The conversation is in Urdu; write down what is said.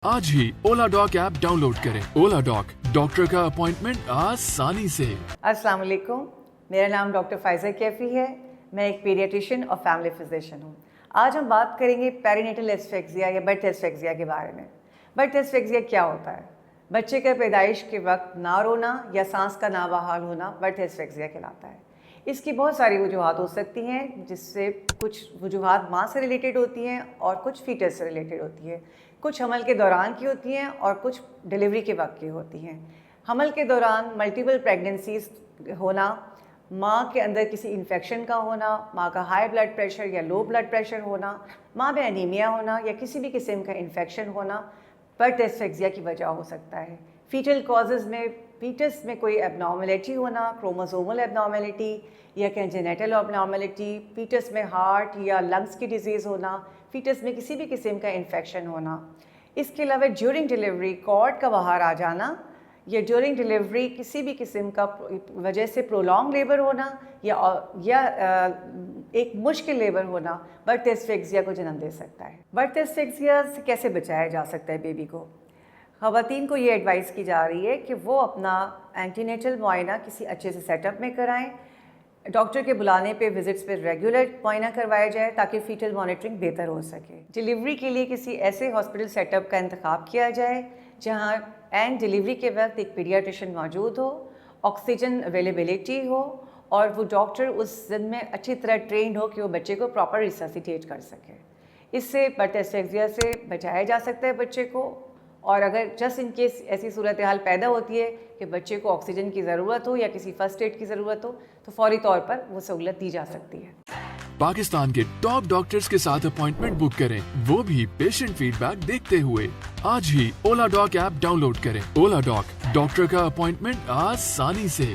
آج ہی اولا ڈاک ایپ ڈاؤن لوڈ کریں۔ اولا ڈاک، ڈاکٹر کا اپوائنٹمنٹ آسانی سے۔ السلام علیکم، میرا نام ڈاکٹر فائزہ کیفی ہے۔ میں ایک پیڈیاٹریشین اور فیملی فزیشین ہوں۔ آج ہم بات کریں گے پیرینیٹل ایسفیکسیا یا برتھ ایسفیکسیا کے بارے میں۔ برتھ ایسفیکسیا کیا ہوتا ہے؟ بچے کا پیدائش کے وقت نہ رونا یا سانس کا نابحال ہونا برتھ ایسفیکسیا کہلاتا ہے۔ اس کی بہت ساری وجوہات ہو سکتی ہیں، جس سے کچھ وجوہات ماں سے ریلیٹڈ ہوتی ہیں اور کچھ فیٹس سے ریلیٹڈ ہوتی ہے۔ کچھ حمل کے دوران کی ہوتی ہیں اور کچھ ڈلیوری کے وقت کی ہوتی ہیں۔ حمل کے دوران ملٹیپل پریگننسیز ہونا، ماں کے اندر کسی انفیکشن کا ہونا، ماں کا ہائی بلڈ پریشر یا لو بلڈ پریشر ہونا، ماں میں انیمیا ہونا یا کسی بھی قسم کا انفیکشن ہونا برتھ ایسفیکسیا کی وجہ ہو سکتا ہے۔ فیٹل کازز میں فیٹس میں کوئی ایبنارملٹی ہونا، کروموزومل ایبنارملٹی یا کنجینیٹل ایبنارملٹی، فیٹس میں ہارٹ یا لنگس کی ڈیزیز ہونا، فیٹس میں کسی بھی قسم کا انفیکشن ہونا۔ اس کے علاوہ ڈیورنگ ڈلیوری کارڈ کا باہر آ جانا یا ڈیورنگ ڈلیوری کسی بھی قسم کا وجہ سے پرولونگ لیبر ہونا یا ایک مشکل لیبر ہونا برتھ ایسفیکسیا کو جنم دے سکتا ہے۔ برتھ ایسفیکسیا سے کیسے بچایا جا سکتا ہے بیبی کو؟ خواتین کو یہ ایڈوائز کی جا رہی ہے کہ وہ اپنا اینٹی نیٹل معائنہ کسی اچھے سے سیٹ اپ میں کرائیں، ڈاکٹر کے بلانے پہ وزٹس پہ ریگولر معائنہ کروایا جائے تاکہ فیٹل مانیٹرنگ بہتر ہو سکے۔ ڈلیوری کے لیے کسی ایسے ہاسپٹل سیٹ اپ کا انتخاب کیا جائے جہاں اینڈ ڈلیوری کے وقت ایک پیڈیاٹریشین موجود ہو، آکسیجن اویلیبلٹی ہو اور وہ ڈاکٹر اس دن میں اچھی طرح ٹرینڈ ہو کہ وہ بچے کو پراپر ریسسیٹیٹ کر سکے۔ اس سے برتھ ایسفیکسیا سے بچایا جا سکتا ہے بچے کو، اور اگر جسٹ ان کیس ایسی صورتحال پیدا ہوتی ہے کہ بچے کو آکسیجن کی ضرورت ہو یا کسی فرسٹ ایڈ کی ضرورت ہو تو فوری طور پر وہ سہولت دی جا سکتی ہے۔ پاکستان کے ٹاپ ڈاکٹرز کے ساتھ اپوائنٹمنٹ بک کریں، وہ بھی پیشنٹ فیڈ بیک دیکھتے ہوئے۔ آج ہی اولا ڈاک ایپ ڈاؤن لوڈ کریں۔ اولا ڈاک، ڈاکٹر کا اپوائنٹمنٹ آسانی سے۔